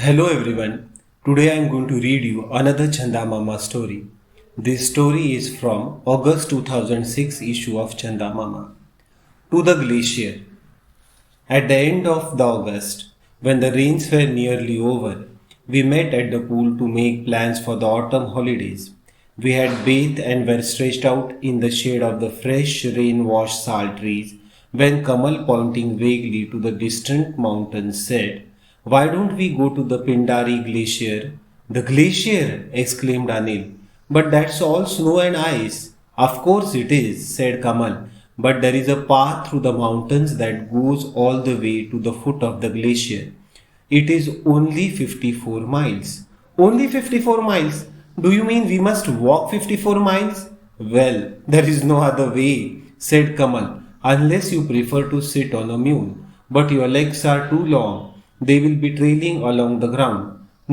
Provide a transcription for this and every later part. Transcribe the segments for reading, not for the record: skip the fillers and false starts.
Hello everyone. Today I am going to read you another Chanda Mama story. This story is from August 2006 issue of Chanda Mama. To the glacier. At the end of the August, when the rains were nearly over, we met at the pool to make plans for the autumn holidays. We had bathed and were stretched out in the shade of the fresh rain-washed sal trees when Kamal, pointing vaguely to the distant mountains, said, "Why don't we go to the Pindari glacier?" "The glacier!" exclaimed Anil. "But that's all snow and ice." "Of course it is," said Kamal, "but there is a path through the mountains that goes all the way to the foot of the glacier. It is only 54 miles." "Only 54 miles? Do you mean we must walk 54 miles?" "Well, there is no other way," said Kamal, "unless you prefer to sit on a mule. But your legs are too long. They will be trailing along the ground."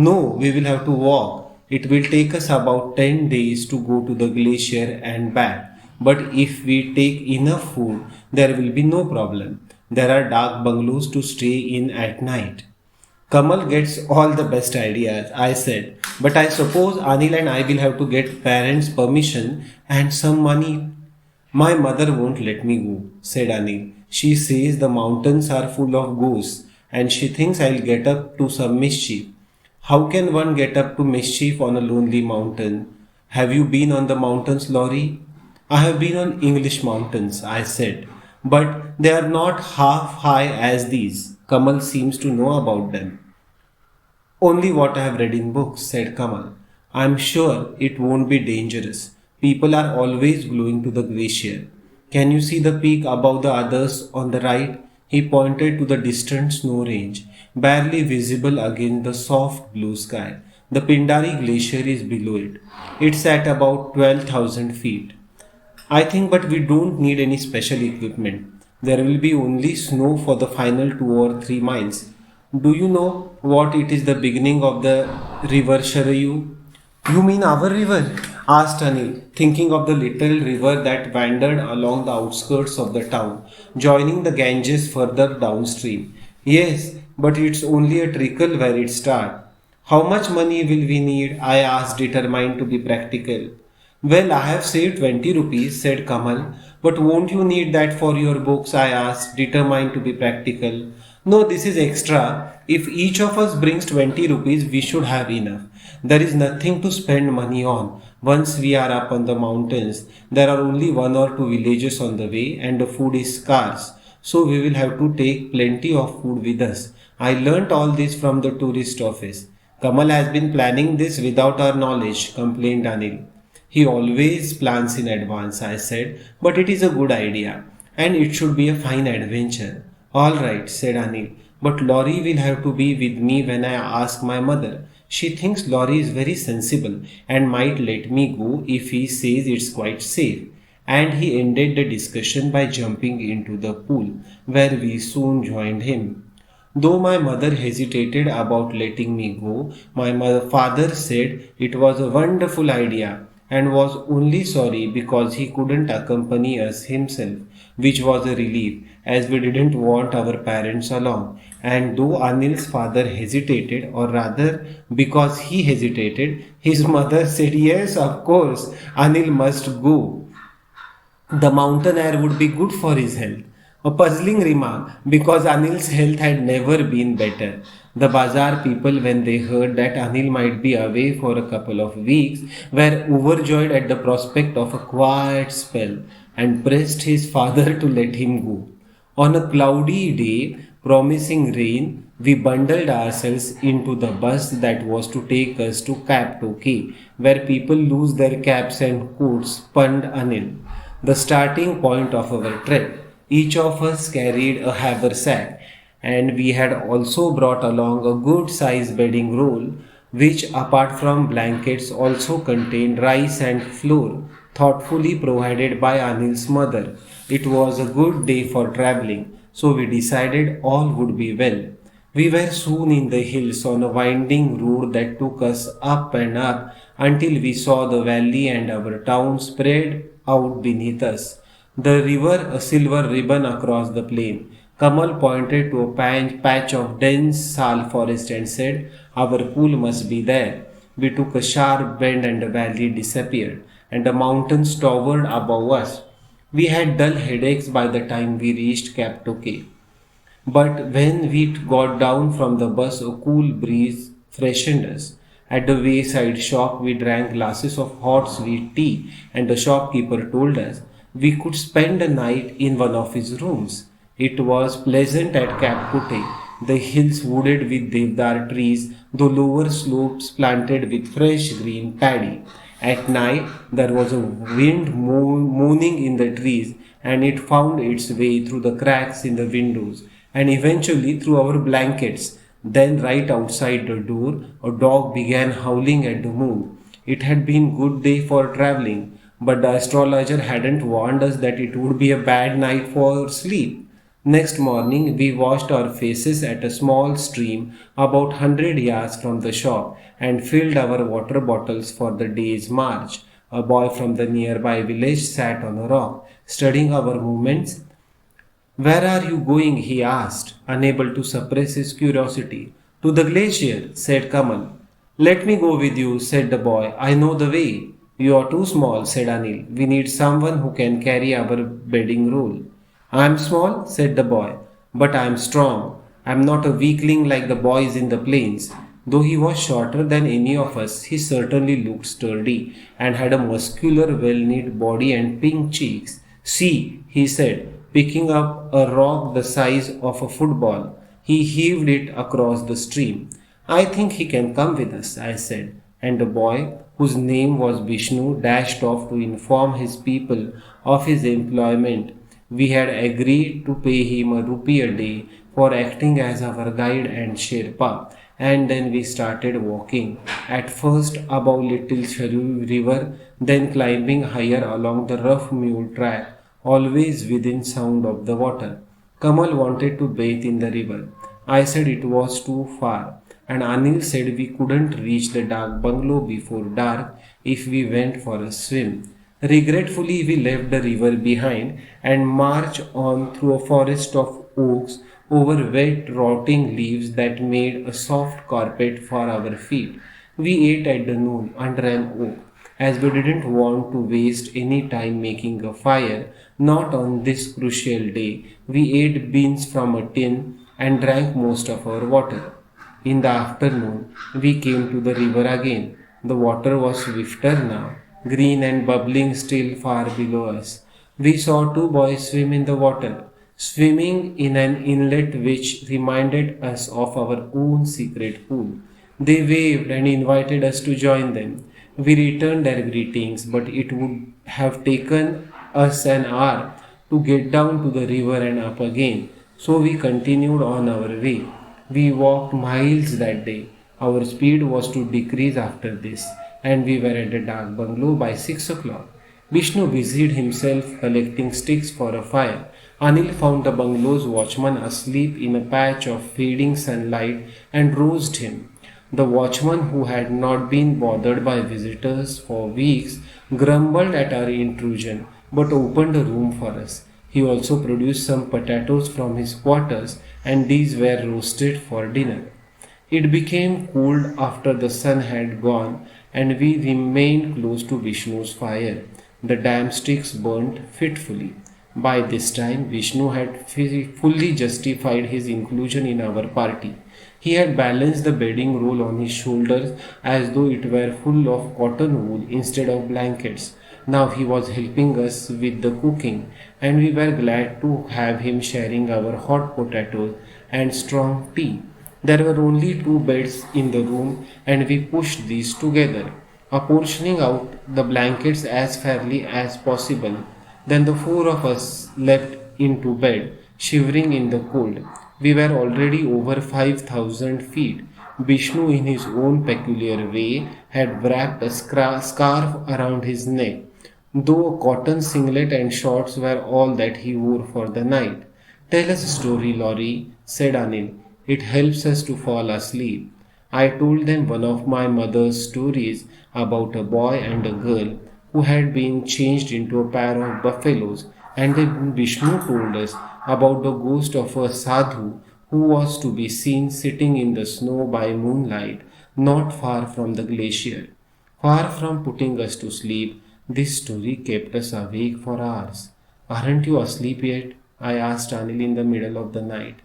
"No, we will have to walk. It will take us about 10 days to go to the glacier and back. But if we take enough food, there will be no problem. There are dark bungalows to stay in at night." "Kamal gets all the best ideas," I said. "But I suppose Anil and I will have to get parents' permission and some money." "My mother won't let me go," said Anil. "She says the mountains are full of ghosts and she thinks I'll get up to some mischief." "How can one get up to mischief on a lonely mountain? Have you been on the mountains, Laurie?" "I have been on English mountains," I said, "but they are not half high as these. Kamal seems to know about them." "Only what I have read in books," said Kamal. "I am sure it won't be dangerous. People are always going to the glacier. Can you see the peak above the others on the right?" He pointed to the distant snow range, barely visible against the soft blue sky. "The Pindari Glacier is below it. It's at about 12,000 feet. I think, but we don't need any special equipment. There will be only snow for the final 2 or 3 miles. Do you know what it is the beginning of the river Sharayu?" "You mean our river?" asked Anil, thinking of the little river that wandered along the outskirts of the town, joining the Ganges further downstream. "Yes, but it's only a trickle where it starts." "How much money will we need?" I asked, determined to be practical. "Well, I have saved 20 rupees," said Kamal. "But won't you need that for your books?" I asked, determined to be practical. "No, this is extra. If each of us brings 20 rupees, we should have enough. There is nothing to spend money on. Once we are up on the mountains, there are only 1 or 2 villages on the way and the food is scarce. So we will have to take plenty of food with us. I learnt all this from the tourist office." "Kamal has been planning this without our knowledge," complained Anil. "He always plans in advance," I said, "but it is a good idea and it should be a fine adventure." "All right," said Anil, "but Laurie will have to be with me when I ask my mother. She thinks Laurie is very sensible and might let me go if he says it's quite safe." And he ended the discussion by jumping into the pool, where we soon joined him. Though my mother hesitated about letting me go, my father said it was a wonderful idea and was only sorry because he couldn't accompany us himself, which was a relief as we didn't want our parents along. And though Anil's father hesitated, or rather because he hesitated, his mother said, "Yes, of course, Anil must go. The mountain air would be good for his health." A puzzling remark because Anil's health had never been better. The bazaar people, when they heard that Anil might be away for a couple of weeks, were overjoyed at the prospect of a quiet spell and pressed his father to let him go. On a cloudy day promising rain, we bundled ourselves into the bus that was to take us to Kaptoke, where people lose their caps and coats, punned Anil. The starting point of our trip. Each of us carried a haversack, and we had also brought along a good sized bedding roll, which, apart from blankets, also contained rice and flour, thoughtfully provided by Anil's mother. It was a good day for traveling, so we decided all would be well. We were soon in the hills on a winding road that took us up and up until we saw the valley and our town spread out beneath us. The river, a silver ribbon across the plain, Kamal pointed to a patch of dense sal forest and said, "Our pool must be there." We took a sharp bend and the valley disappeared, and the mountains towered above us. We had dull headaches by the time we reached Kaptoke. But when we got down from the bus, a cool breeze freshened us. At the wayside shop, we drank glasses of hot sweet tea, and the shopkeeper told us we could spend a night in one of his rooms. It was pleasant at Kapkute, the hills wooded with deodar trees, the lower slopes planted with fresh green paddy. At night, there was a wind moaning in the trees, and it found its way through the cracks in the windows and eventually through our blankets. Then, right outside the door, a dog began howling at the moon. It had been good day for traveling, but the astrologer hadn't warned us that it would be a bad night for sleep. Next morning, we washed our faces at a small stream about 100 yards from the shop and filled our water bottles for the day's march. A boy from the nearby village sat on a rock, studying our movements. "Where are you going?" he asked, unable to suppress his curiosity. "To the glacier," said Kamal. "Let me go with you," said the boy. "I know the way." "You are too small," said Anil. "We need someone who can carry our bedding roll." "I am small," said the boy, "but I am strong. I am not a weakling like the boys in the plains." Though he was shorter than any of us, he certainly looked sturdy and had a muscular, well knit body and pink cheeks. "See," he said, picking up a rock the size of a football. He heaved it across the stream. "I think he can come with us," I said, and the boy, whose name was Vishnu, dashed off to inform his people of his employment. We had agreed to pay him a rupee a day for acting as our guide and Sherpa, and then we started walking, at first above Little Charu River, then climbing higher along the rough mule track, always within sound of the water. Kamal wanted to bathe in the river. I said it was too far, and Anil said we couldn't reach the dark bungalow before dark if we went for a swim. Regretfully, we left the river behind and marched on through a forest of oaks over wet, rotting leaves that made a soft carpet for our feet. We ate at the noon under an oak, as we didn't want to waste any time making a fire, not on this crucial day. We ate beans from a tin and drank most of our water. In the afternoon, we came to the river again. The water was swifter now, green and bubbling still far below us. We saw two boys swim in the water, swimming in an inlet which reminded us of our own secret pool. They waved and invited us to join them. We returned their greetings, but it would have taken us an hour to get down to the river and up again, so we continued on our way. We walked miles that day. Our speed was to decrease after this, and we were at the dark bungalow by 6 o'clock. Vishnu busied himself collecting sticks for a fire. Anil found the bungalow's watchman asleep in a patch of fading sunlight and roused him. The watchman, who had not been bothered by visitors for weeks, grumbled at our intrusion but opened a room for us. He also produced some potatoes from his quarters, and these were roasted for dinner. It became cold after the sun had gone, and we remained close to Vishnu's fire. The damn sticks burnt fitfully. By this time, Vishnu had fully justified his inclusion in our party. He had balanced the bedding roll on his shoulders as though it were full of cotton wool instead of blankets. Now he was helping us with the cooking, and we were glad to have him sharing our hot potatoes and strong tea. There were only two beds in the room, and we pushed these together, apportioning out the blankets as fairly as possible. Then the four of us leapt into bed, shivering in the cold. We were already over 5,000 feet. Vishnu, in his own peculiar way, had wrapped a scarf around his neck, though a cotton singlet and shorts were all that he wore for the night. "Tell us a story, Laurie," said Anil. "It helps us to fall asleep." I told them one of my mother's stories about a boy and a girl who had been changed into a pair of buffaloes, and then Vishnu told us about the ghost of a sadhu who was to be seen sitting in the snow by moonlight not far from the glacier. Far from putting us to sleep, this story kept us awake for hours. Aren't you asleep yet? I asked Anil in the middle of the night.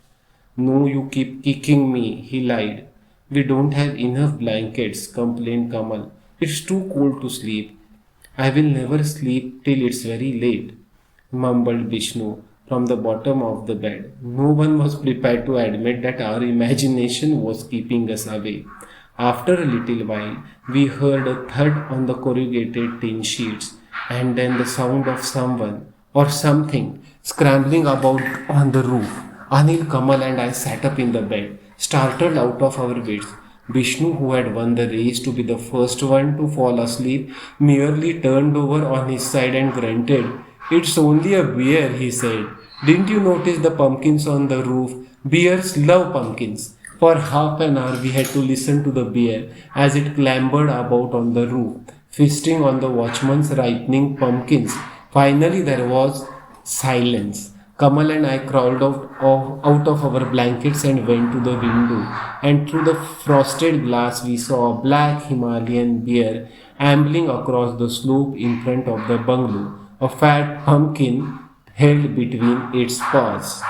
No, you keep kicking me, he lied. We don't have enough blankets, complained Kamal. It's too cold to sleep. I will never sleep till it's very late, mumbled Vishnu from the bottom of the bed. No one was prepared to admit that our imagination was keeping us awake. After a little while, we heard a thud on the corrugated tin sheets and then the sound of someone or something scrambling about on the roof. Anil, Kamal, and I sat up in the bed, startled out of our beds. Vishnu, who had won the race to be the first one to fall asleep, merely turned over on his side and grunted. It's only a bear, he said. Didn't you notice the pumpkins on the roof? Bears love pumpkins. For half an hour, we had to listen to the bear as it clambered about on the roof, feasting on the watchman's ripening pumpkins. Finally, there was silence. Kamal and I crawled out of our blankets and went to the window. And through the frosted glass, we saw a black Himalayan bear ambling across the slope in front of the bungalow, a fat pumpkin held between its paws.